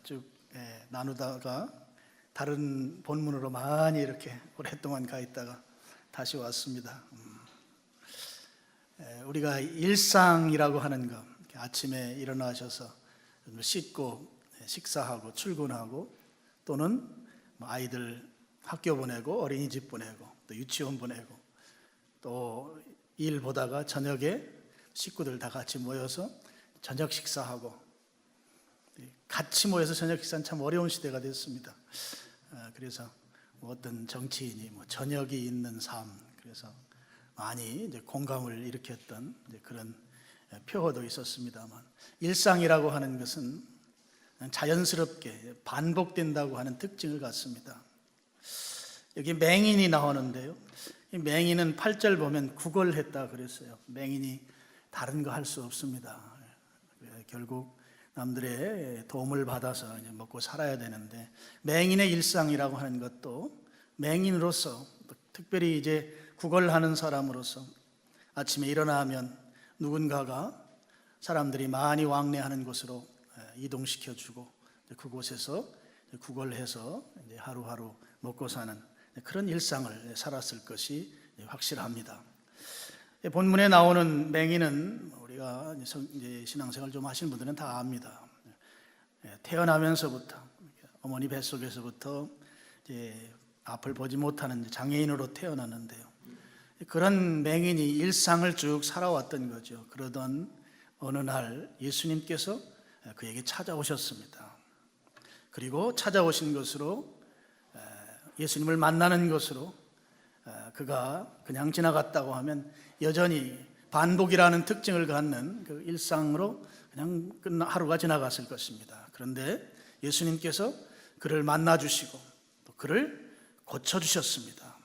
쭉 나누다가 다른 본문으로 많이 이렇게 오랫동안 가 있다가 다시 왔습니다. 우리가 일상이라고 하는 것, 아침에 일어나셔서 씻고 식사하고 출근하고 또는 아이들 학교 보내고 어린이집 보내고 또 유치원 보내고 또 일 보다가 저녁에 식구들 다 같이 모여서 저녁 식사하고, 같이 모여서 저녁 식사는 참 어려운 시대가 됐습니다. 그래서 어떤 정치인이 저녁이 있는 삶, 그래서 많이 이제 공감을 일으켰던 그런 표어도 있었습니다만, 일상이라고 하는 것은 자연스럽게 반복된다고 하는 특징을 갖습니다. 여기 맹인이 나오는데요, 이 맹인은 8절 보면 구걸했다 그랬어요. 맹인이 다른 거 할 수 없습니다. 결국 남들의 도움을 받아서 이제 먹고 살아야 되는데, 맹인의 일상이라고 하는 것도 맹인으로서, 특별히 이제 구걸하는 사람으로서 아침에 일어나면 누군가가 사람들이 많이 왕래하는 곳으로 이동시켜주고 그곳에서 구걸해서 이제 하루하루 먹고 사는 그런 일상을 살았을 것이 확실합니다. 본문에 나오는 맹인은 우리가 이제 신앙생활 좀 하시는 분들은 다 압니다. 태어나면서부터 어머니 뱃속에서부터 이제 앞을 보지 못하는 장애인으로 태어났는데요, 그런 맹인이 일상을 쭉 살아왔던 거죠. 그러던 어느 날 예수님께서 그에게 찾아오셨습니다. 그리고 찾아오신 것으로, 예수님을 만나는 것으로 그가 그냥 지나갔다고 하면 여전히 반복이라는 특징을 갖는 그 일상으로 그냥 하루가 지나갔을 것입니다. 그런데 예수님께서 그를 만나주시고 또 그를 고쳐주셨습니다.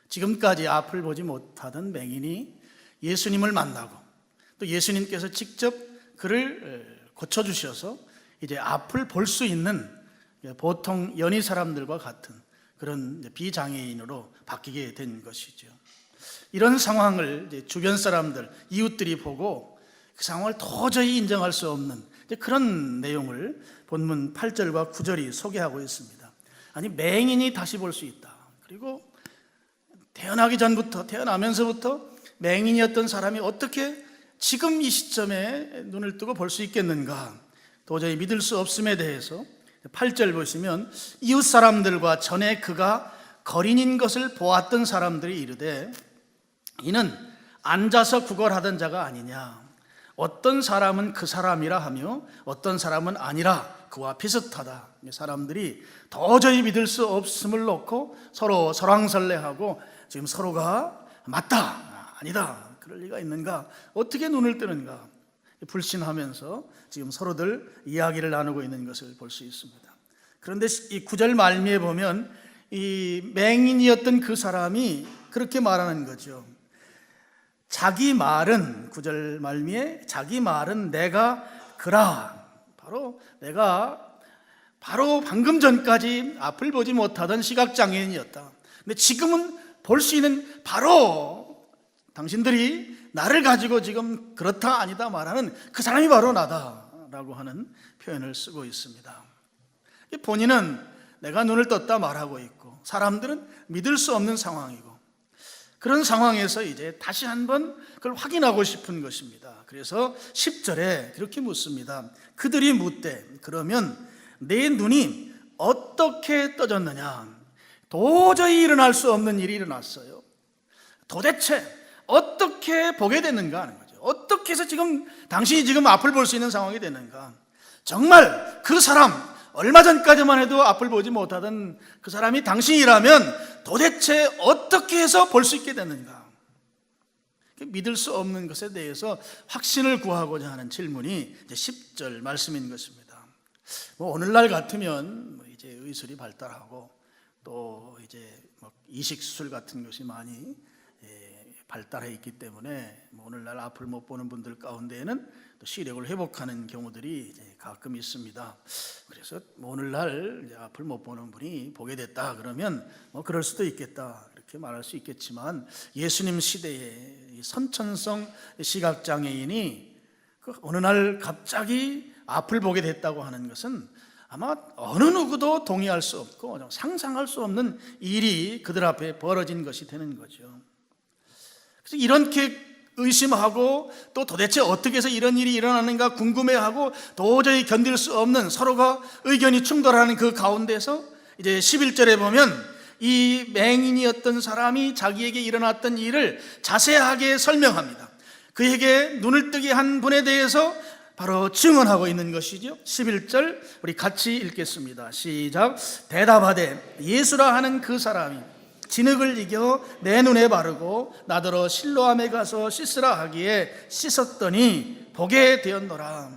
지금까지 앞을 보지 못하던 맹인이 예수님을 만나고 또 예수님께서 직접 그를 고쳐주셔서 이제 앞을 볼 수 있는, 보통 연희 사람들과 같은 그런 비장애인으로 바뀌게 된 것이죠. 이런 상황을 이제 주변 사람들, 이웃들이 보고 그 상황을 도저히 인정할 수 없는 그런 내용을 본문 8절과 9절이 소개하고 있습니다. 아니, 맹인이 다시 볼 수 있다. 그리고 태어나기 전부터, 태어나면서부터 맹인이었던 사람이 어떻게 지금 이 시점에 눈을 뜨고 볼 수 있겠는가, 도저히 믿을 수 없음에 대해서 8절 보시면, 이웃 사람들과 전에 그가 거린인 것을 보았던 사람들이 이르되 이는 앉아서 구걸하던 자가 아니냐, 어떤 사람은 그 사람이라 하며 어떤 사람은 아니라 그와 비슷하다. 사람들이 도저히 믿을 수 없음을 놓고 서로 설왕설래하고 지금 서로가 맞다, 아니다, 그럴 리가 있는가, 어떻게 눈을 뜨는가 불신하면서 지금 서로들 이야기를 나누고 있는 것을 볼 수 있습니다. 그런데 이 9절 말미에 보면 이 맹인이었던 그 사람이 그렇게 말하는 거죠. 자기 말은, 9절 말미에 자기 말은 내가 그라, 바로 방금 전까지 앞을 보지 못하던 시각장애인이었다. 근데 지금은 볼 수 있는, 바로 당신들이 나를 가지고 지금 그렇다 아니다 말하는 그 사람이 바로 나다라고 하는 표현을 쓰고 있습니다. 본인은 내가 눈을 떴다 말하고 있고 사람들은 믿을 수 없는 상황이고, 그런 상황에서 이제 다시 한번 그걸 확인하고 싶은 것입니다. 그래서 10절에 그렇게 묻습니다. 그들이 묻되 그러면 내 눈이 어떻게 떠졌느냐. 도저히 일어날 수 없는 일이 일어났어요. 도대체 어떻게 보게 됐는가 하는 거죠. 어떻게 해서 지금 당신이 지금 앞을 볼 수 있는 상황이 되는가. 정말 그 사람, 얼마 전까지만 해도 앞을 보지 못하던 그 사람이 당신이라면 도대체 어떻게 해서 볼 수 있게 됐는가. 믿을 수 없는 것에 대해서 확신을 구하고자 하는 질문이 이제 10절 말씀인 것입니다. 오늘날 같으면 이제 의술이 발달하고 또 이제 이식 수술 같은 것이 많이 발달해 있기 때문에 오늘날 앞을 못 보는 분들 가운데에는 또 시력을 회복하는 경우들이 이제 가끔 있습니다. 그래서 오늘날 이제 앞을 못 보는 분이 보게 됐다 그러면 그럴 수도 있겠다 이렇게 말할 수 있겠지만, 예수님 시대에 선천성 시각장애인이 어느 날 갑자기 앞을 보게 됐다고 하는 것은 아마 어느 누구도 동의할 수 없고 상상할 수 없는 일이 그들 앞에 벌어진 것이 되는 거죠. 그래서 이렇게 의심하고 또 도대체 어떻게 해서 이런 일이 일어나는가 궁금해하고 도저히 견딜 수 없는 서로가 의견이 충돌하는 그 가운데서 이제 11절에 보면 이 맹인이었던 사람이 자기에게 일어났던 일을 자세하게 설명합니다. 그에게 눈을 뜨게 한 분에 대해서 바로 증언하고 있는 것이죠. 11절 우리 같이 읽겠습니다. 시작. 대답하되 예수라 하는 그 사람이 진흙을 이겨 내 눈에 바르고 나더러 실로암에 가서 씻으라 하기에 씻었더니 보게 되었노라.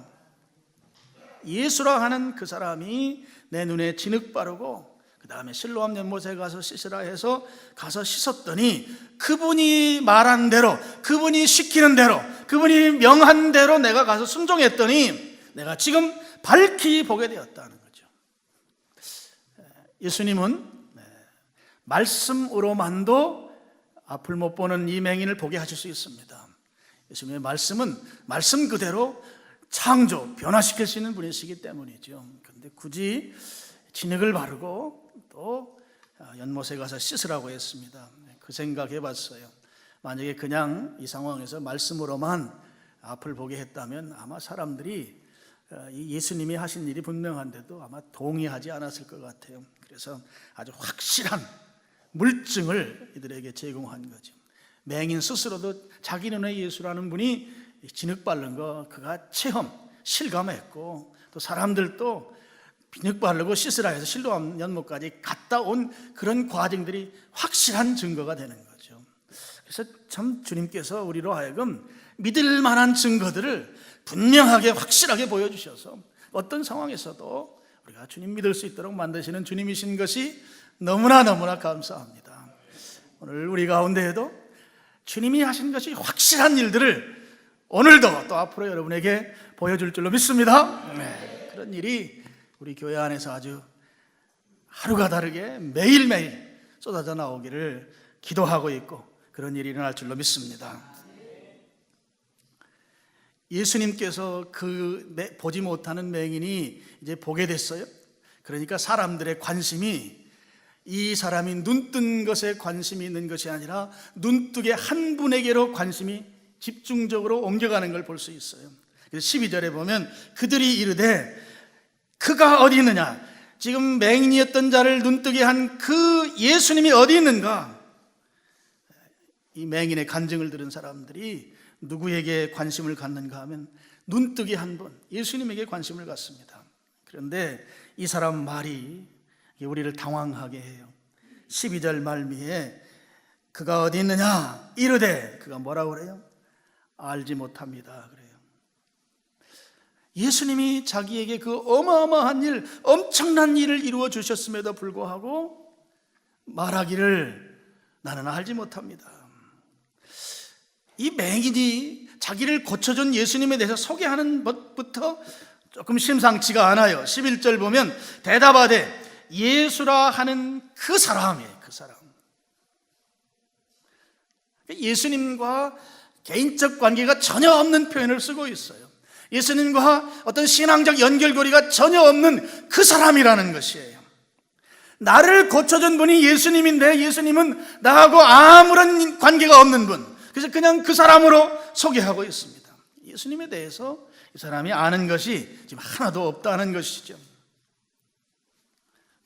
예수라 하는 그 사람이 내 눈에 진흙 바르고 그 다음에 실로암 연못에 가서 씻으라 해서 가서 씻었더니 그분이 말한 대로, 그분이 시키는 대로, 그분이 명한 대로 내가 가서 순종했더니 내가 지금 밝히 보게 되었다는 거죠. 예수님은 말씀으로만도 앞을 못 보는 이 맹인을 보게 하실 수 있습니다. 예수님의 말씀은 말씀 그대로 창조, 변화시킬 수 있는 분이시기 때문이죠. 그런데 굳이 진흙을 바르고 또 연못에 가서 씻으라고 했습니다. 그 생각해 봤어요. 만약에 그냥 이 상황에서 말씀으로만 앞을 보게 했다면 아마 사람들이 예수님이 하신 일이 분명한데도 아마 동의하지 않았을 것 같아요. 그래서 아주 확실한 물증을 이들에게 제공한 거죠. 맹인 스스로도 자기 눈에 예수라는 분이 진흙 바른 거 그가 체험, 실감했고 또 사람들도 진흙 바르고 씻으라 해서 실로암 연못까지 갔다 온 그런 과정들이 확실한 증거가 되는 거죠. 그래서 참 주님께서 우리로 하여금 믿을 만한 증거들을 분명하게 확실하게 보여주셔서 어떤 상황에서도 우리가 주님 믿을 수 있도록 만드시는 주님이신 것이 너무나 감사합니다. 오늘 우리 가운데에도 주님이 하신 것이 확실한 일들을 오늘도 또 앞으로 여러분에게 보여줄 줄로 믿습니다. 그런 일이 우리 교회 안에서 아주 하루가 다르게 매일매일 쏟아져 나오기를 기도하고 있고 그런 일이 일어날 줄로 믿습니다. 예수님께서 그 보지 못하는 맹인이 이제 보게 됐어요. 그러니까 사람들의 관심이 이 사람이 눈뜬 것에 관심이 있는 것이 아니라 눈뜨게 한 분에게로 관심이 집중적으로 옮겨가는 걸 볼 수 있어요. 그래서 12절에 보면 그들이 이르되 그가 어디 있느냐, 지금 맹인이었던 자를 눈뜨게 한 그 예수님이 어디 있는가. 이 맹인의 간증을 들은 사람들이 누구에게 관심을 갖는가 하면 눈뜨게 한 분, 예수님에게 관심을 갖습니다. 그런데 이 사람 말이 우리를 당황하게 해요. 12절 말미에 그가 어디 있느냐 이르되, 그가 뭐라고 그래요? 알지 못합니다 그래요. 예수님이 자기에게 그 어마어마한 일, 엄청난 일을 이루어 주셨음에도 불구하고 말하기를 나는 알지 못합니다. 이 맹인이 자기를 고쳐준 예수님에 대해서 소개하는 것부터 조금 심상치가 않아요. 11절 보면 대답하되 예수라 하는 그 사람이에요. 그 사람. 예수님과 개인적 관계가 전혀 없는 표현을 쓰고 있어요. 예수님과 어떤 신앙적 연결고리가 전혀 없는 그 사람이라는 것이에요. 나를 고쳐준 분이 예수님인데 예수님은 나하고 아무런 관계가 없는 분. 그래서 그냥 그 사람으로 소개하고 있습니다. 예수님에 대해서 이 사람이 아는 것이 지금 하나도 없다는 것이죠.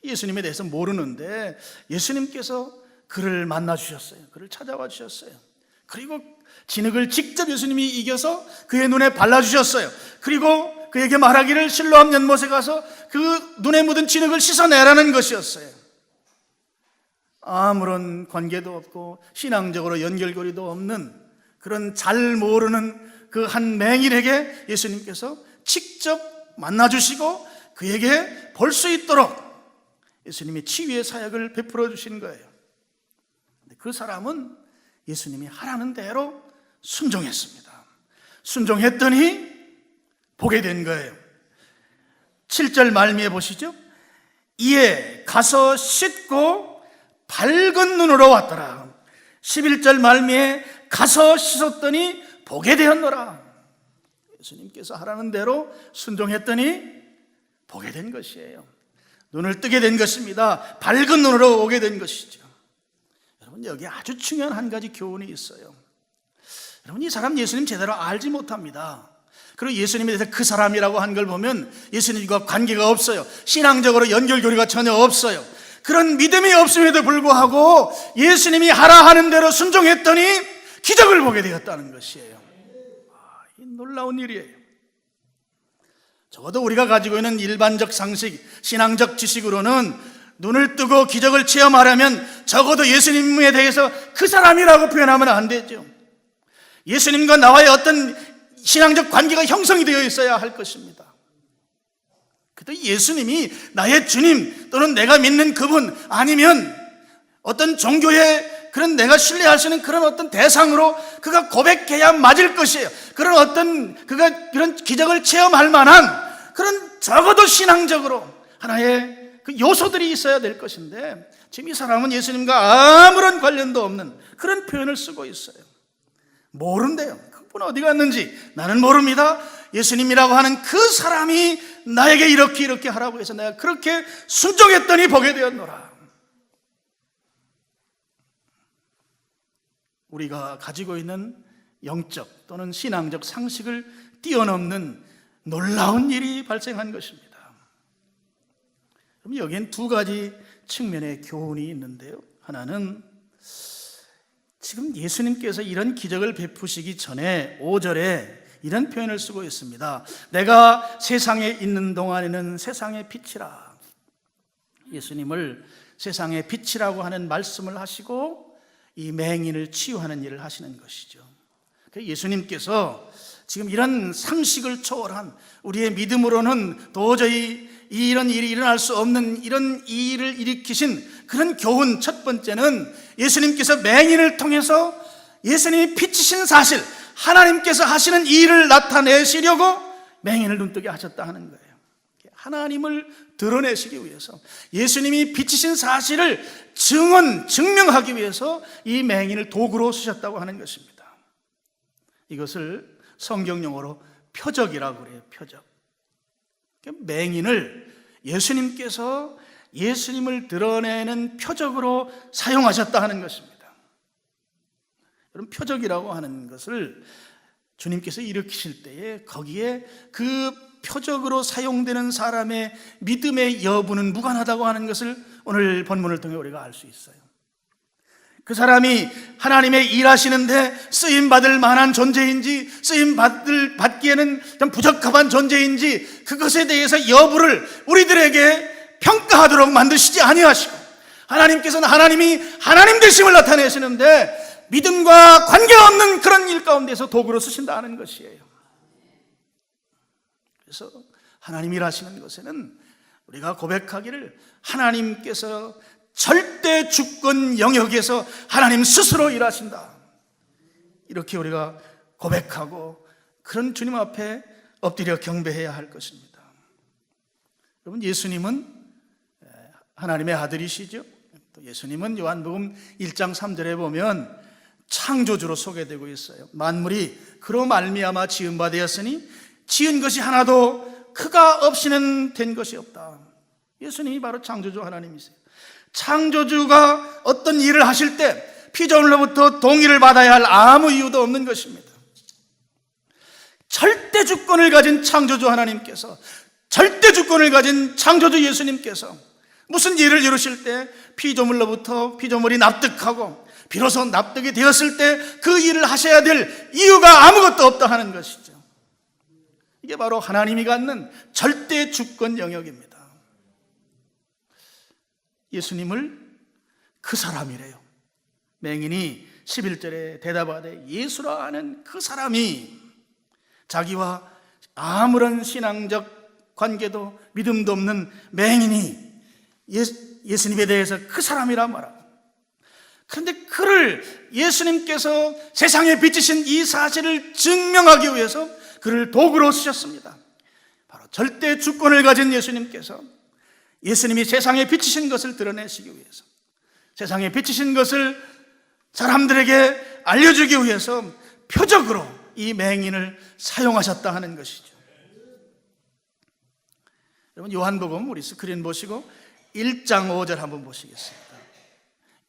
예수님에 대해서 모르는데 예수님께서 그를 만나 주셨어요. 그를 찾아와 주셨어요. 그리고 진흙을 직접 예수님이 이겨서 그의 눈에 발라주셨어요. 그리고 그에게 말하기를 실로암 연못에 가서 그 눈에 묻은 진흙을 씻어내라는 것이었어요. 아무런 관계도 없고 신앙적으로 연결고리도 없는 그런 잘 모르는 그 한 맹인에게 예수님께서 직접 만나주시고 그에게 볼 수 있도록 예수님이 치유의 사역을 베풀어 주신 거예요. 그 사람은 예수님이 하라는 대로 순종했습니다. 순종했더니 보게 된 거예요. 7절 말미에 보시죠. 이에 가서 씻고 밝은 눈으로 왔더라. 11절 말미에 가서 씻었더니 보게 되었노라. 예수님께서 하라는 대로 순종했더니 보게 된 것이에요. 눈을 뜨게 된 것입니다. 밝은 눈으로 오게 된 것이죠. 여러분, 여기 아주 중요한 한 가지 교훈이 있어요. 여러분, 이 사람 예수님 제대로 알지 못합니다. 그리고 예수님에 대해서 그 사람이라고 한 걸 보면 예수님과 관계가 없어요. 신앙적으로 연결고리가 전혀 없어요. 그런 믿음이 없음에도 불구하고 예수님이 하라 하는 대로 순종했더니 기적을 보게 되었다는 것이에요. 이 놀라운 일이에요. 적어도 우리가 가지고 있는 일반적 상식, 신앙적 지식으로는 눈을 뜨고 기적을 체험하려면 적어도 예수님에 대해서 그 사람이라고 표현하면 안 되죠. 예수님과 나와의 어떤 신앙적 관계가 형성이 되어 있어야 할 것입니다. 그때 예수님이 나의 주님 또는 내가 믿는 그분 아니면 어떤 종교의 그런 내가 신뢰할 수 있는 그런 어떤 대상으로 그가 고백해야 맞을 것이에요. 그런 어떤 그가 그런 기적을 체험할 만한 그런 적어도 신앙적으로 하나의 그 요소들이 있어야 될 것인데 지금 이 사람은 예수님과 아무런 관련도 없는 그런 표현을 쓰고 있어요. 모른대요. 그분 어디 갔는지 나는 모릅니다. 예수님이라고 하는 그 사람이 나에게 이렇게 하라고 해서 내가 그렇게 순종했더니 보게 되었노라. 우리가 가지고 있는 영적 또는 신앙적 상식을 뛰어넘는 놀라운 일이 발생한 것입니다. 그럼 여기엔 두 가지 측면의 교훈이 있는데요. 하나는 지금 예수님께서 이런 기적을 베푸시기 전에 5절에 이런 표현을 쓰고 있습니다. 내가 세상에 있는 동안에는 세상의 빛이라. 예수님을 세상의 빛이라고 하는 말씀을 하시고 이 맹인을 치유하는 일을 하시는 것이죠. 예수님께서 지금 이런 상식을 초월한 우리의 믿음으로는 도저히 이런 일이 일어날 수 없는 이런 일을 일으키신 그런 교훈, 첫 번째는 예수님께서 맹인을 통해서 예수님이 빛이신 사실, 하나님께서 하시는 이 일을 나타내시려고 맹인을 눈뜨게 하셨다 하는 거예요. 하나님을 드러내시기 위해서, 예수님이 빛이신 사실을 증명하기 위해서 이 맹인을 도구로 쓰셨다고 하는 것입니다. 이것을 성경 용어로 표적이라고 그래요. 표적. 맹인을 예수님께서 예수님을 드러내는 표적으로 사용하셨다 하는 것입니다. 그럼 표적이라고 하는 것을 주님께서 일으키실 때에 거기에 그 표적으로 사용되는 사람의 믿음의 여부는 무관하다고 하는 것을 오늘 본문을 통해 우리가 알 수 있어요. 그 사람이 하나님의 일하시는데 쓰임받을 만한 존재인지 쓰임받기에는 좀 부적합한 존재인지 그것에 대해서 여부를 우리들에게 평가하도록 만드시지 아니하시고 하나님께서는 하나님이 하나님 되심을 나타내시는데 믿음과 관계없는 그런 일 가운데서 도구로 쓰신다는 것이에요. 그래서 하나님 일하시는 것에는 우리가 고백하기를 하나님께서 절대 주권 영역에서 하나님 스스로 일하신다. 이렇게 우리가 고백하고 그런 주님 앞에 엎드려 경배해야 할 것입니다. 여러분, 예수님은 하나님의 아들이시죠. 또 예수님은 요한복음 1장 3절에 보면 창조주로 소개되고 있어요. 만물이 그로 말미암아 지은 바 되었으니 지은 것이 하나도 그가 없이는 된 것이 없다. 예수님이 바로 창조주 하나님이세요. 창조주가 어떤 일을 하실 때 피조물로부터 동의를 받아야 할 아무 이유도 없는 것입니다. 절대 주권을 가진 창조주 하나님께서, 절대 주권을 가진 창조주 예수님께서 무슨 일을 이루실 때 피조물로부터 피조물이 납득하고 비로소 납득이 되었을 때 그 일을 하셔야 될 이유가 아무것도 없다 하는 것이죠. 이게 바로 하나님이 갖는 절대 주권 영역입니다. 예수님을 그 사람이래요. 맹인이 11절에 대답하되 예수라 하는 그 사람이 자기와 아무런 신앙적 관계도 믿음도 없는 맹인이 예수님에 대해서 그 사람이라 말하고, 그런데 그를 예수님께서 세상에 비치신 이 사실을 증명하기 위해서 그를 도구로 쓰셨습니다. 바로 절대 주권을 가진 예수님께서 예수님이 세상에 비치신 것을 드러내시기 위해서, 세상에 비치신 것을 사람들에게 알려주기 위해서 표적으로 이 맹인을 사용하셨다 하는 것이죠. 여러분 요한복음 우리 스크린 보시고 1장 5절 한번 보시겠습니다.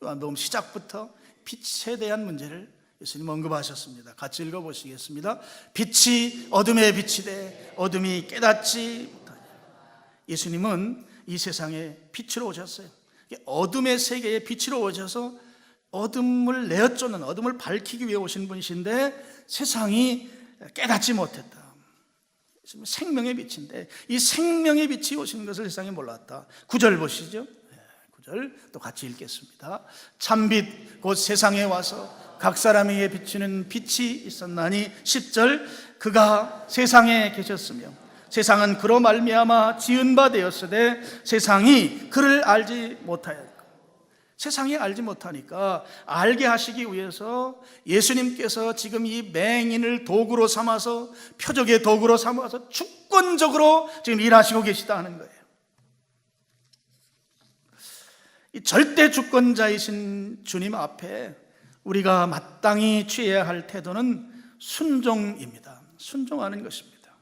요한복음 시작부터 빛에 대한 문제를 예수님 언급하셨습니다. 같이 읽어보시겠습니다. 빛이 어둠에 빛이 돼 어둠이 깨닫지 못하니. 예수님은 이 세상에 빛으로 오셨어요. 어둠의 세계에 빛으로 오셔서 어둠을 내어쫓는, 어둠을 밝히기 위해 오신 분이신데 세상이 깨닫지 못했다. 생명의 빛인데 이 생명의 빛이 오시는 것을 세상에 몰랐다. 9절 보시죠. 9절 또 같이 읽겠습니다. 참빛 곧 세상에 와서 각 사람에게 비추는 빛이 있었나니 10절 그가 세상에 계셨으며 세상은 그로 말미암아 지은 바 되었으되 세상이 그를 알지 못하였고. 세상이 알지 못하니까 알게 하시기 위해서 예수님께서 지금 이 맹인을 도구로 삼아서, 표적의 도구로 삼아서 주권적으로 지금 일하시고 계시다 하는 거예요. 이 절대 주권자이신 주님 앞에 우리가 마땅히 취해야 할 태도는 순종입니다. 순종하는 것입니다.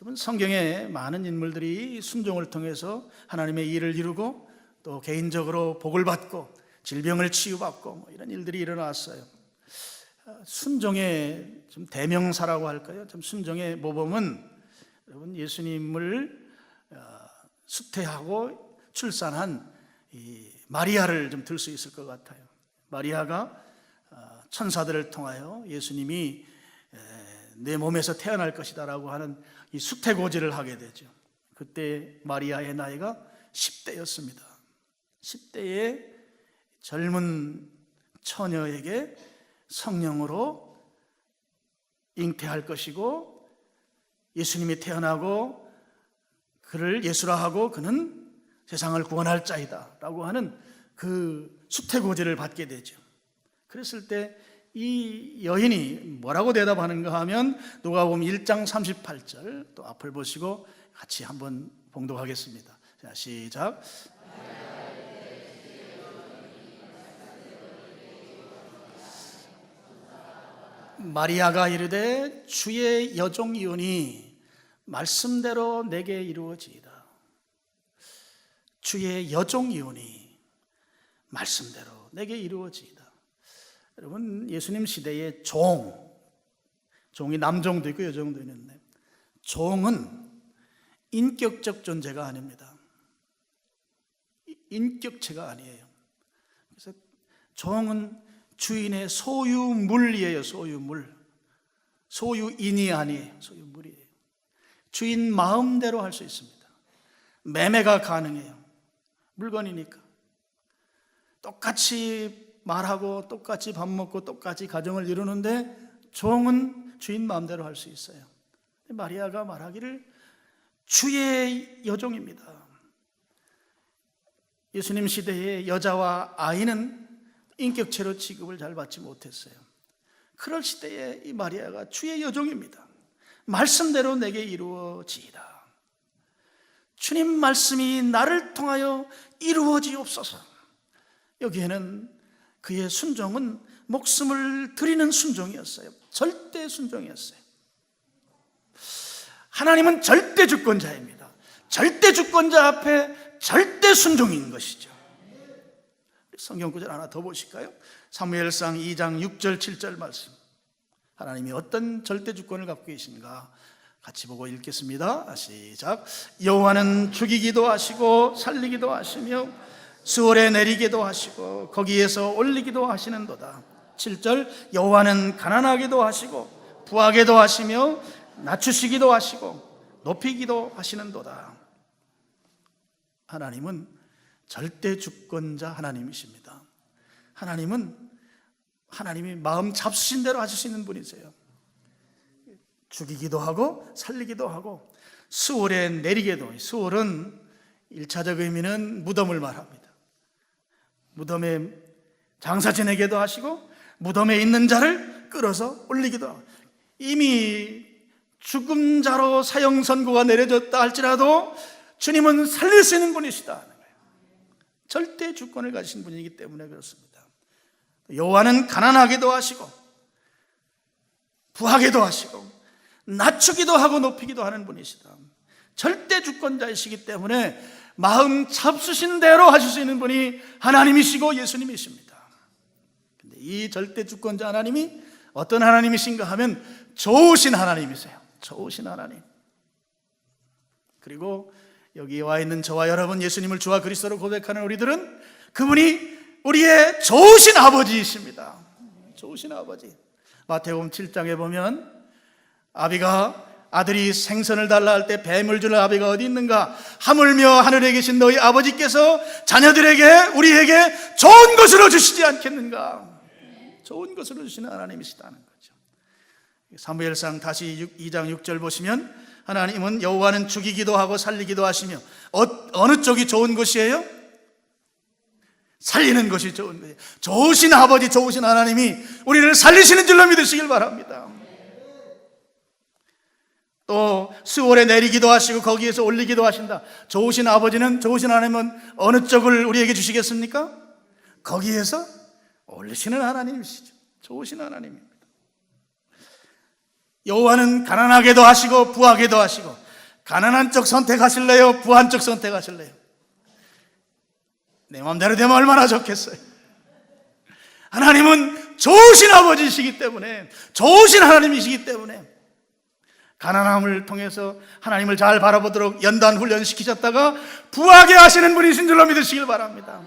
여러분, 성경에 많은 인물들이 순종을 통해서 하나님의 일을 이루고 또 개인적으로 복을 받고 질병을 치유받고 이런 일들이 일어났어요. 순종의 좀 대명사라고 할까요? 좀 순종의 모범은 여러분 예수님을 수태하고 출산한 이 마리아를 좀 들 수 있을 것 같아요. 마리아가 천사들을 통하여 예수님이 내 몸에서 태어날 것이다라고 하는 이 수태고지를 하게 되죠. 그때 마리아의 나이가 10대였습니다. 10대의 젊은 처녀에게 성령으로 잉태할 것이고 예수님이 태어나고 그를 예수라 하고 그는 세상을 구원할 자이다 라고 하는 그 수태고지를 받게 되죠. 그랬을 때 이 여인이 뭐라고 대답하는가 하면 누가복음 1장 38절 또 앞을 보시고 같이 한번 봉독하겠습니다. 자, 시작. 마리아가 이르되 주의 여종이오니 말씀대로 내게 이루어지이다. 주의 여종이오니 말씀대로 내게 이루어지이다. 여러분, 예수님 시대의 종이 남종도 있고 여종도 있는데 종은 인격적 존재가 아닙니다. 인격체가 아니에요. 그래서 종은 주인의 소유물이에요. 소유물. 소유인이 아니에요. 소유물이에요. 주인 마음대로 할 수 있습니다. 매매가 가능해요. 물건이니까. 똑같이 말하고 똑같이 밥 먹고 똑같이 가정을 이루는데 종은 주인 마음대로 할 수 있어요. 마리아가 말하기를 주의 여종입니다. 예수님 시대의 여자와 아이는 인격체로 취급을 잘 받지 못했어요. 그럴 시대에 이 마리아가 주의 여종입니다. 말씀대로 내게 이루어지이다. 주님 말씀이 나를 통하여 이루어지옵소서. 여기에는 그의 순종은 목숨을 드리는 순종이었어요. 절대 순종이었어요. 하나님은 절대 주권자입니다. 절대 주권자 앞에 절대 순종인 것이죠. 성경 구절 하나 더 보실까요? 사무엘상 2장 6절 7절 말씀. 하나님이 어떤 절대 주권을 갖고 계신가 같이 보고 읽겠습니다. 시작. 여호와는 죽이기도 하시고 살리기도 하시며 수월에 내리기도 하시고 거기에서 올리기도 하시는도다. 7절. 여호와는 가난하기도 하시고 부하게도 하시며 낮추시기도 하시고 높이기도 하시는도다. 하나님은 절대 주권자 하나님이십니다. 하나님이 마음 잡수신 대로 하실 수 있는 분이세요. 죽이기도 하고 살리기도 하고 수월에 내리게도. 수월은 1차적 의미는 무덤을 말합니다. 무덤에 장사 지내게도 하시고 무덤에 있는 자를 끌어서 올리기도 하고. 이미 죽은 자로 사형 선고가 내려졌다 할지라도 주님은 살릴 수 있는 분이시다 하는 거예요. 절대 주권을 가지신 분이기 때문에 그렇습니다. 여호와는 가난하기도 하시고 부하게도 하시고 낮추기도 하고 높이기도 하는 분이시다. 절대 주권자이시기 때문에 마음 잡수신 대로 하실 수 있는 분이 하나님이시고 예수님이십니다. 근데 이 절대 주권자 하나님이 어떤 하나님이신가 하면 좋으신 하나님이세요. 좋으신 하나님. 그리고 여기 와 있는 저와 여러분, 예수님을 주와 그리스도로 고백하는 우리들은 그분이 우리의 좋으신 아버지이십니다. 좋으신 아버지. 마태복음 7장에 보면 아들이 생선을 달라 할 때 뱀을 주는 아비가 어디 있는가? 하물며 하늘에 계신 너희 아버지께서 자녀들에게, 우리에게 좋은 것으로 주시지 않겠는가? 좋은 것으로 주시는 하나님이시다는 거죠. 사무엘상 다시 2장 6절 보시면 하나님은 여호와는 죽이기도 하고 살리기도 하시며 어느 쪽이 좋은 것이에요? 살리는 것이 좋은 거예요. 좋으신 아버지, 좋으신 하나님이 우리를 살리시는 줄로 믿으시길 바랍니다. 또 수월에 내리기도 하시고 거기에서 올리기도 하신다. 좋으신 아버지는, 좋으신 하나님은 어느 쪽을 우리에게 주시겠습니까? 거기에서 올리시는 하나님이시죠. 좋으신 하나님입니다. 여호와는 가난하게도 하시고 부하게도 하시고, 가난한 쪽 선택하실래요? 부한 쪽 선택하실래요? 내 마음대로 되면 얼마나 좋겠어요. 하나님은 좋으신 아버지이시기 때문에, 좋으신 하나님이시기 때문에 가난함을 통해서 하나님을 잘 바라보도록 연단 훈련시키셨다가 부하게 하시는 분이신 줄로 믿으시길 바랍니다.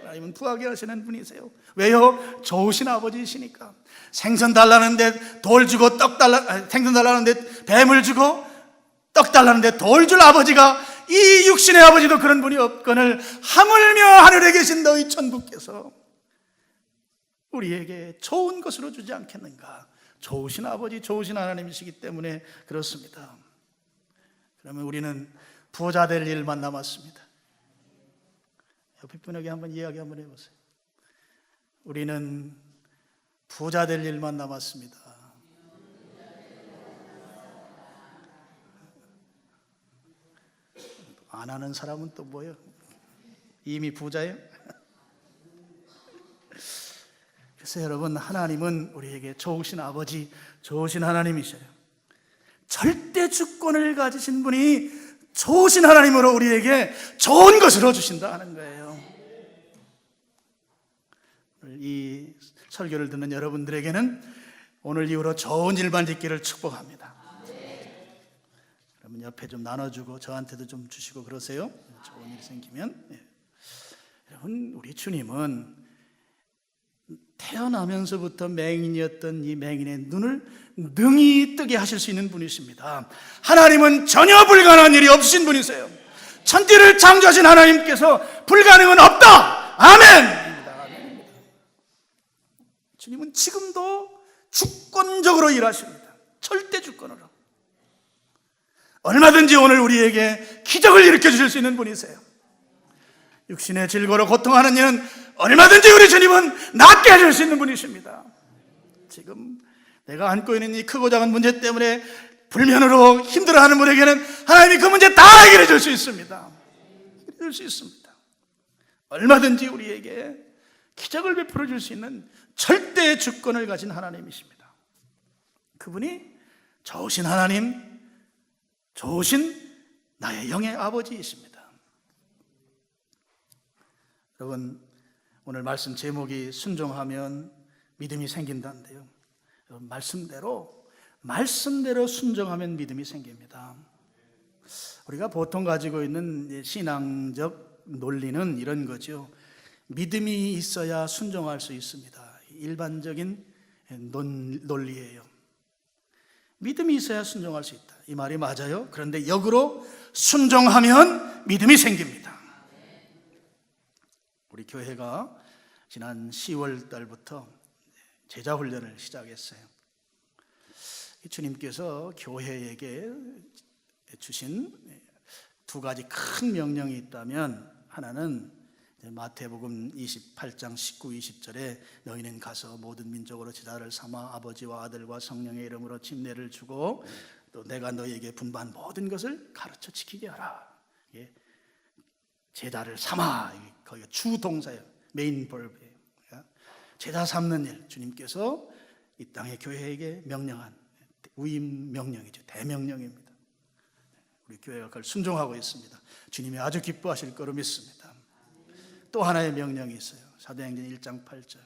하나님은 부하게 하시는 분이세요. 왜요? 좋으신 아버지이시니까. 생선 달라는데 돌 주고 생선 달라는데 뱀을 주고 떡 달라는데 돌 줄 아버지가, 이 육신의 아버지도 그런 분이 없거늘 하물며 하늘에 계신 너희 천부께서 우리에게 좋은 것으로 주지 않겠는가? 좋으신 아버지, 좋으신 하나님이시기 때문에 그렇습니다. 그러면 우리는 부자 될 일만 남았습니다. 옆에 분에게 한번 이야기 한번 해보세요. 우리는 부자 될 일만 남았습니다. 안 하는 사람은 또 뭐예요? 이미 부자예요? 그래서 여러분, 하나님은 우리에게 좋으신 아버지, 좋으신 하나님이셔요. 절대 주권을 가지신 분이 좋으신 하나님으로 우리에게 좋은 것으로 주신다 하는 거예요. 이 설교를 듣는 여러분들에게는 오늘 이후로 좋은 일만 있기를 축복합니다. 그러면 옆에 좀 나눠주고 저한테도 좀 주시고 그러세요. 좋은 일이 생기면. 여러분, 우리 주님은 태어나면서부터 맹인이었던 이 맹인의 눈을 능히 뜨게 하실 수 있는 분이십니다. 하나님은 전혀 불가능한 일이 없으신 분이세요. 천지를 창조하신 하나님께서 불가능은 없다. 아멘입니다. 아멘입니다. 주님은 지금도 주권적으로 일하십니다. 절대 주권으로. 얼마든지 오늘 우리에게 기적을 일으켜 주실 수 있는 분이세요. 육신의 질고로 고통하는 이는 얼마든지 우리 주님은 낫게 해줄 수 있는 분이십니다. 지금 내가 안고 있는 이 크고 작은 문제 때문에 불면으로 힘들어하는 분에게는 하나님이 그 문제 다 해결해 줄 수 있습니다. 해결해 줄 수 있습니다. 얼마든지 우리에게 기적을 베풀어 줄 수 있는 절대의 주권을 가진 하나님이십니다. 그분이 좋으신 하나님, 좋으신 나의 영의 아버지이십니다. 여러분, 오늘 말씀 제목이 순종하면 믿음이 생긴다는데요. 여러분, 말씀대로 순종하면 믿음이 생깁니다. 우리가 보통 가지고 있는 신앙적 논리는 이런 거죠. 믿음이 있어야 순종할 수 있습니다. 일반적인 논리예요. 믿음이 있어야 순종할 수 있다. 이 말이 맞아요. 그런데 역으로 순종하면 믿음이 생깁니다. 우리 교회가 지난 10월 달부터 제자 훈련을 시작했어요. 주님께서 교회에게 주신 두 가지 큰 명령이 있다면, 하나는 마태복음 28장 19, 20절에 너희는 가서 모든 민족으로 제자를 삼아 아버지와 아들과 성령의 이름으로 침례를 주고 또 내가 너희에게 분부한 모든 것을 가르쳐 지키게 하라. 제자를 삼아, 거기가 주동사예요. 메인 벌브예요. 제자 삼는 일, 주님께서 이 땅의 교회에게 명령한 위임 명령이죠. 대명령입니다. 우리 교회가 그걸 순종하고 있습니다. 주님이 아주 기뻐하실 거로 믿습니다. 또 하나의 명령이 있어요. 사도행전 1장 8절.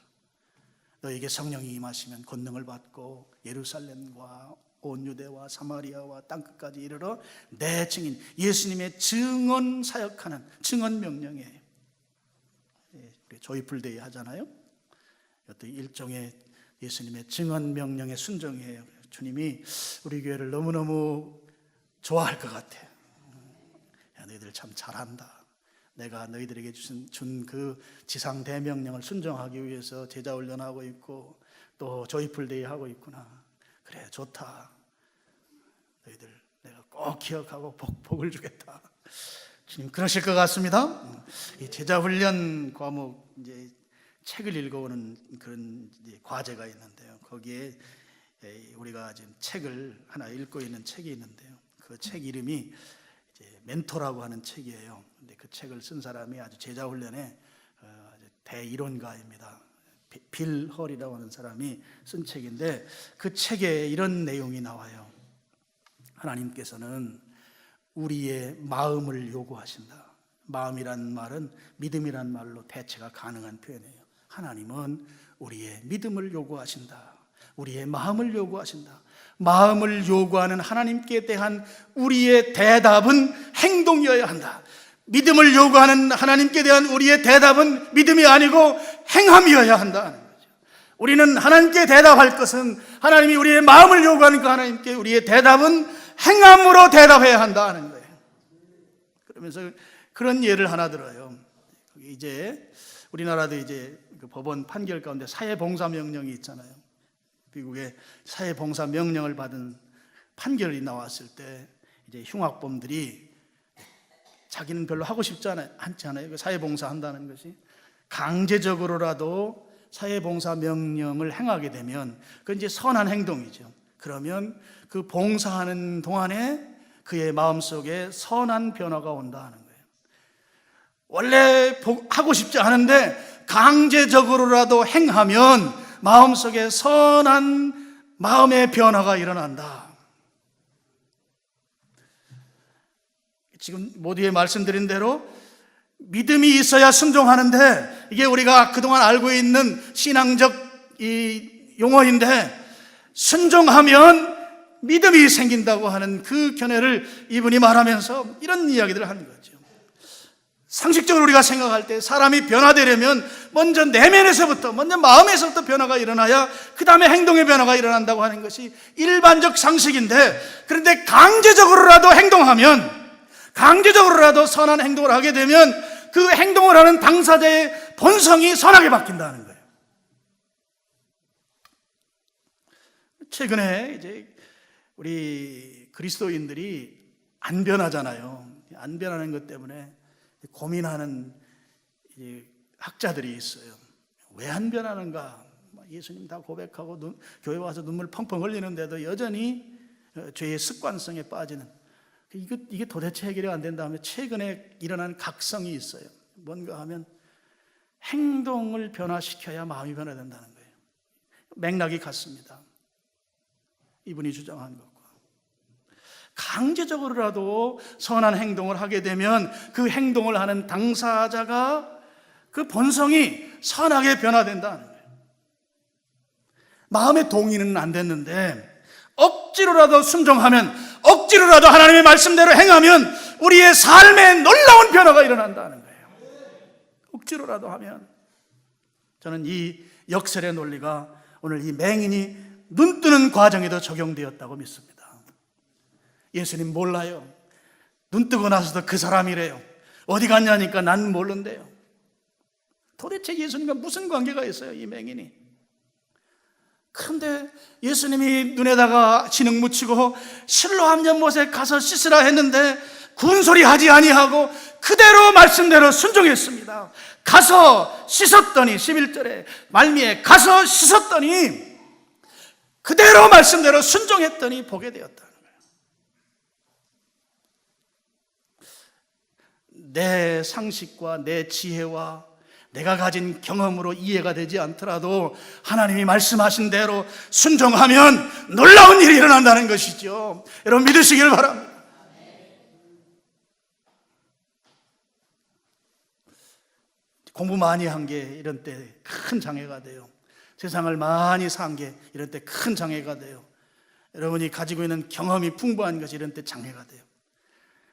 너에게 성령이 임하시면 권능을 받고 예루살렘과 온 유대와 사마리아와 땅끝까지 이르러 내 증인, 예수님의 증언 사역하는 증언 명령이에요. 조이풀데이 하잖아요. 어떤 일종의 예수님의 증언 명령의 순종이에요. 주님이 우리 교회를 너무너무 좋아할 것 같아. 야, 너희들 참 잘한다. 내가 너희들에게 준 그 지상 대명령을 순종하기 위해서 제자 훈련하고 있고 또 조이풀데이 하고 있구나. 그래, 좋다. 너희들 내가 꼭 기억하고 복을 주겠다. 주님 그러실 것 같습니다. 이 제자 훈련 과목 이제 책을 읽어오는 그런 이제 과제가 있는데요. 거기에 우리가 지금 책을 하나 읽고 있는 책이 있는데요. 그 책 이름이 이제 멘토라고 하는 책이에요. 근데 그 책을 쓴 사람이 아주 제자 훈련의 대이론가입니다. 빌 헐이라고 하는 사람이 쓴 책인데 그 책에 이런 내용이 나와요. 하나님께서는 우리의 마음을 요구하신다. 마음이란 말은 믿음이란 말로 대체가 가능한 표현이에요. 하나님은 우리의 믿음을 요구하신다. 우리의 마음을 요구하신다. 마음을 요구하는 하나님께 대한 우리의 대답은 행동이어야 한다. 믿음을 요구하는 하나님께 대한 우리의 대답은 믿음이 아니고 행함이어야 한다는 거죠. 우리는 하나님께 대답할 것은 하나님이 우리의 마음을 요구하니까 하나님께 우리의 대답은 행함으로 대답해야 한다는 거예요. 그러면서 그런 예를 하나 들어요. 이제 우리나라도 이제 그 법원 판결 가운데 사회봉사 명령이 있잖아요. 미국의 사회봉사 명령을 받은 판결이 나왔을 때 이제 흉악범들이 자기는 별로 하고 싶지 않잖아요. 사회봉사 한다는 것이 강제적으로라도 사회봉사 명령을 행하게 되면 그건 이제 선한 행동이죠. 그러면 그 봉사하는 동안에 그의 마음속에 선한 변화가 온다는 거예요. 원래 하고 싶지 않은데 강제적으로라도 행하면 마음속에 선한 마음의 변화가 일어난다. 지금 모두에 말씀드린 대로 믿음이 있어야 순종하는데 이게 우리가 그동안 알고 있는 신앙적 이 용어인데 순종하면 믿음이 생긴다고 하는 그 견해를 이분이 말하면서 이런 이야기들을 하는 거죠. 상식적으로 우리가 생각할 때 사람이 변화되려면 먼저 내면에서부터, 먼저 마음에서부터 변화가 일어나야 그 다음에 행동의 변화가 일어난다고 하는 것이 일반적 상식인데, 그런데 강제적으로라도 행동하면, 강제적으로라도 선한 행동을 하게 되면 그 행동을 하는 당사자의 본성이 선하게 바뀐다는 거예요. 최근에 이제 우리 그리스도인들이 안 변하잖아요. 안 변하는 것 때문에 고민하는 학자들이 있어요. 왜 안 변하는가? 예수님 다 고백하고 교회 와서 눈물 펑펑 흘리는데도 여전히 죄의 습관성에 빠지는, 이게 도대체 해결이 안 된다면 최근에 일어난 각성이 있어요. 뭔가 하면 행동을 변화시켜야 마음이 변화된다는 거예요. 맥락이 같습니다. 이분이 주장한 것과 강제적으로라도 선한 행동을 하게 되면 그 행동을 하는 당사자가 그 본성이 선하게 변화된다는 거예요. 마음의 동의는 안 됐는데 억지로라도 순종하면, 억지로라도 하나님의 말씀대로 행하면 우리의 삶에 놀라운 변화가 일어난다는 거예요. 억지로라도 하면. 저는 이 역설의 논리가 오늘 이 맹인이 눈 뜨는 과정에도 적용되었다고 믿습니다. 예수님 몰라요. 눈 뜨고 나서도 그 사람이래요. 어디 갔냐니까 난 모른대요. 도대체 예수님과 무슨 관계가 있어요, 이 맹인이? 그런데 예수님이 눈에다가 진흙 묻히고 실로암 연못에 가서 씻으라 했는데 군소리 하지 아니하고 그대로 말씀대로 순종했습니다. 가서 씻었더니, 11절에 말미에 가서 씻었더니 그대로 말씀대로 순종했더니 보게 되었다는 거예요. 내 상식과 내 지혜와 내가 가진 경험으로 이해가 되지 않더라도 하나님이 말씀하신 대로 순종하면 놀라운 일이 일어난다는 것이죠. 여러분 믿으시길 바랍니다. 공부 많이 한 게 이런 때 큰 장애가 돼요. 세상을 많이 산 게 이런 때 큰 장애가 돼요. 여러분이 가지고 있는 경험이 풍부한 것이 이런 때 장애가 돼요.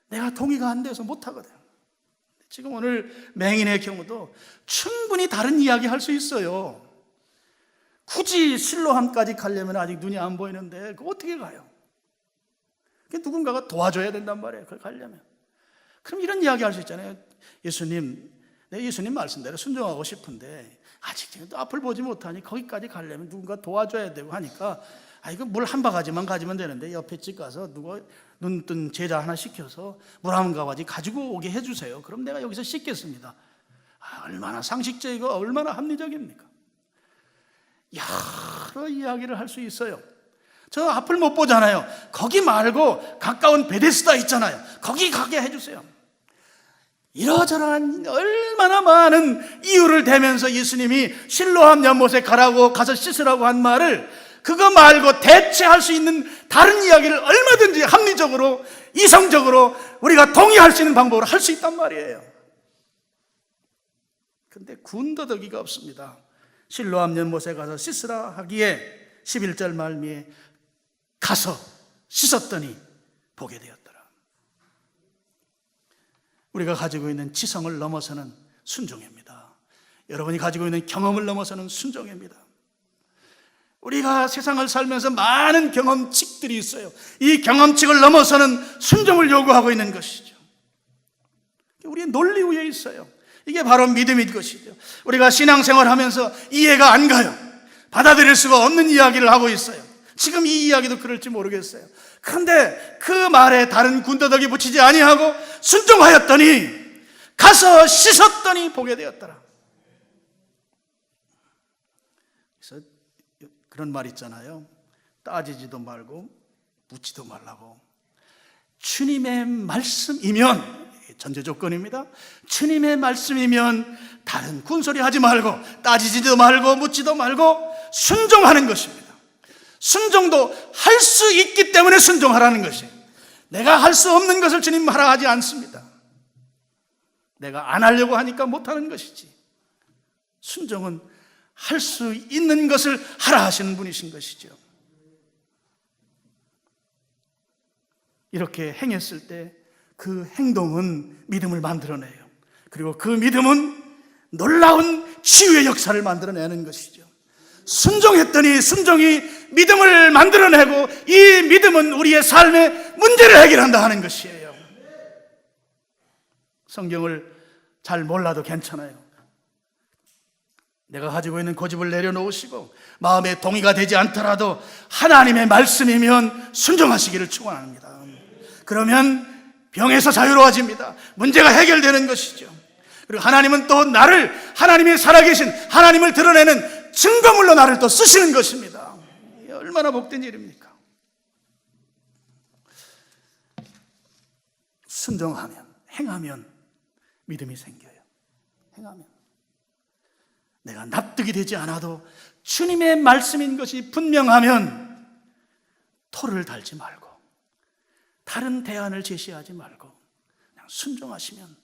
내가 동의가 안 돼서 못하거든요. 지금 오늘 맹인의 경우도 충분히 다른 이야기 할 수 있어요. 굳이 실로함까지 가려면 아직 눈이 안 보이는데 그거 어떻게 가요? 누군가가 도와줘야 된단 말이에요. 그걸 가려면. 그럼 이런 이야기 할 수 있잖아요. 예수님, 내 예수님 말씀대로 순종하고 싶은데 아직 또 앞을 보지 못하니 거기까지 가려면 누군가 도와줘야 되고 하니까 이거 물 한 바가지만 가지면 되는데 옆에 집 가서 누가 눈 뜬 제자 하나 시켜서 물 한 바가지 가지고 오게 해주세요. 그럼 내가 여기서 씻겠습니다. 얼마나 상식적이고 얼마나 합리적입니까? 여러 이야기를 할 수 있어요. 저 앞을 못 보잖아요. 거기 말고 가까운 베데스다 있잖아요. 거기 가게 해주세요. 이러저러한 얼마나 많은 이유를 대면서 예수님이 실로암 연못에 가라고 가서 씻으라고 한 말을 그거 말고 대체할 수 있는 다른 이야기를 얼마든지 합리적으로 이성적으로 우리가 동의할 수 있는 방법으로 할 수 있단 말이에요. 근데 군더더기가 없습니다. 실로암 연못에 가서 씻으라 하기에 11절 말미에 가서 씻었더니 보게 되었더라. 우리가 가지고 있는 지성을 넘어서는 순종입니다. 여러분이 가지고 있는 경험을 넘어서는 순종입니다. 우리가 세상을 살면서 많은 경험칙들이 있어요. 이 경험칙을 넘어서는 순종을 요구하고 있는 것이죠. 우리의 논리 위에 있어요. 이게 바로 믿음인 것이죠. 우리가 신앙생활 하면서 이해가 안 가요. 받아들일 수가 없는 이야기를 하고 있어요. 지금 이 이야기도 그럴지 모르겠어요. 그런데 그 말에 다른 군더더기 붙이지 아니하고 순종하였더니 가서 씻었더니 보게 되었더라. 그래서 그런 말 있잖아요. 따지지도 말고 묻지도 말라고. 주님의 말씀이면, 전제 조건입니다. 주님의 말씀이면 다른 군소리 하지 말고 따지지도 말고 묻지도 말고 순종하는 것입니다. 순종도 할 수 있기 때문에 순종하라는 것이에요. 내가 할 수 없는 것을 주님 하라 하지 않습니다. 내가 안 하려고 하니까 못하는 것이지. 순종은 할 수 있는 것을 하라 하시는 분이신 것이죠. 이렇게 행했을 때 그 행동은 믿음을 만들어내요. 그리고 그 믿음은 놀라운 치유의 역사를 만들어내는 것이죠. 순종했더니 순종이 믿음을 만들어내고 이 믿음은 우리의 삶의 문제를 해결한다 하는 것이에요. 성경을 잘 몰라도 괜찮아요. 내가 가지고 있는 고집을 내려놓으시고 마음에 동의가 되지 않더라도 하나님의 말씀이면 순종하시기를 축원합니다. 그러면 병에서 자유로워집니다. 문제가 해결되는 것이죠. 그리고 하나님은 또 나를, 하나님이 살아계신 하나님을 드러내는 증거물로 나를 또 쓰시는 것입니다. 얼마나 복된 일입니까? 순종하면, 행하면 믿음이 생겨요. 행하면. 내가 납득이 되지 않아도 주님의 말씀인 것이 분명하면 토를 달지 말고 다른 대안을 제시하지 말고 그냥 순종하시면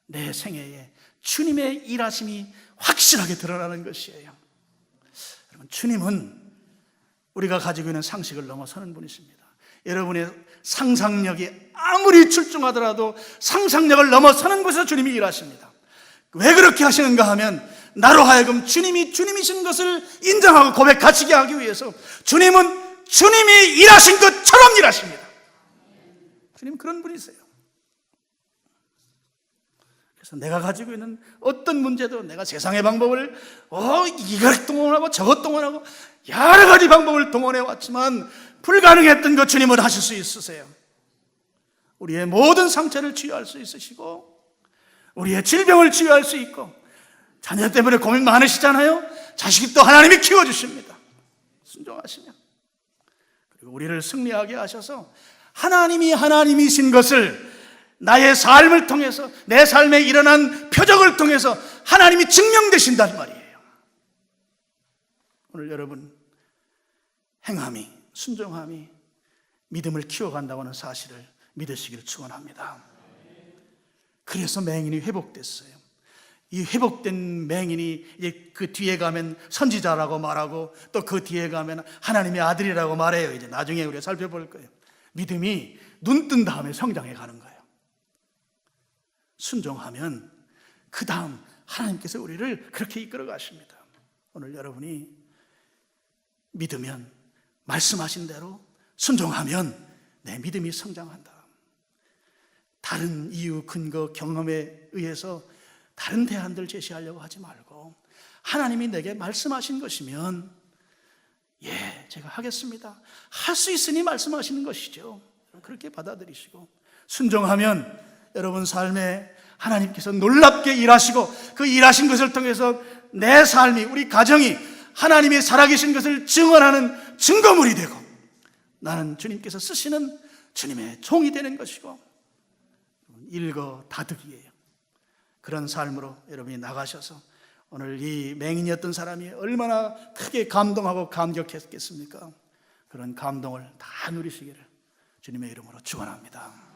내 생애에 주님의 일하심이 확실하게 드러나는 것이에요. 여러분, 주님은 우리가 가지고 있는 상식을 넘어서는 분이십니다. 여러분의 상상력이 아무리 출중하더라도 상상력을 넘어서는 곳에서 주님이 일하십니다. 왜 그렇게 하시는가 하면 나로 하여금 주님이 주님이신 것을 인정하고 고백하시게 하기 위해서 주님은 주님이 일하신 것처럼 일하십니다. 주님 그런 분이세요. 그래서 내가 가지고 있는 어떤 문제도 내가 세상의 방법을 이걸 동원하고 저것 동원하고 여러 가지 방법을 동원해 왔지만 불가능했던 것 주님은 하실 수 있으세요. 우리의 모든 상처를 치유할 수 있으시고 우리의 질병을 치유할 수 있고 자녀 때문에 고민 많으시잖아요. 자식이 또 하나님이 키워주십니다. 순종하시면. 그리고 우리를 승리하게 하셔서 하나님이 하나님이신 것을 나의 삶을 통해서 내 삶에 일어난 표적을 통해서 하나님이 증명되신단 말이에요. 오늘 여러분 행함이, 순종함이 믿음을 키워간다고 하는 사실을 믿으시기를 축원합니다. 그래서 맹인이 회복됐어요. 이 회복된 맹인이 이제 그 뒤에 가면 선지자라고 말하고 또 그 뒤에 가면 하나님의 아들이라고 말해요. 이제 나중에 우리가 살펴볼 거예요. 믿음이 눈 뜬 다음에 성장해 가는 거예요. 순종하면 그 다음 하나님께서 우리를 그렇게 이끌어 가십니다. 오늘 여러분이 믿으면, 말씀하신 대로 순종하면 내 믿음이 성장한다. 다른 이유, 근거, 경험에 의해서 다른 대안들 제시하려고 하지 말고 하나님이 내게 말씀하신 것이면 예, 제가 하겠습니다. 할 수 있으니 말씀하시는 것이죠. 그렇게 받아들이시고 순종하면 여러분 삶에 하나님께서 놀랍게 일하시고 그 일하신 것을 통해서 내 삶이, 우리 가정이 하나님이 살아계신 것을 증언하는 증거물이 되고 나는 주님께서 쓰시는 주님의 종이 되는 것이고 일거다득이에요. 그런 삶으로 여러분이 나가셔서 오늘 이 맹인이었던 사람이 얼마나 크게 감동하고 감격했겠습니까? 그런 감동을 다 누리시기를 주님의 이름으로 축원합니다.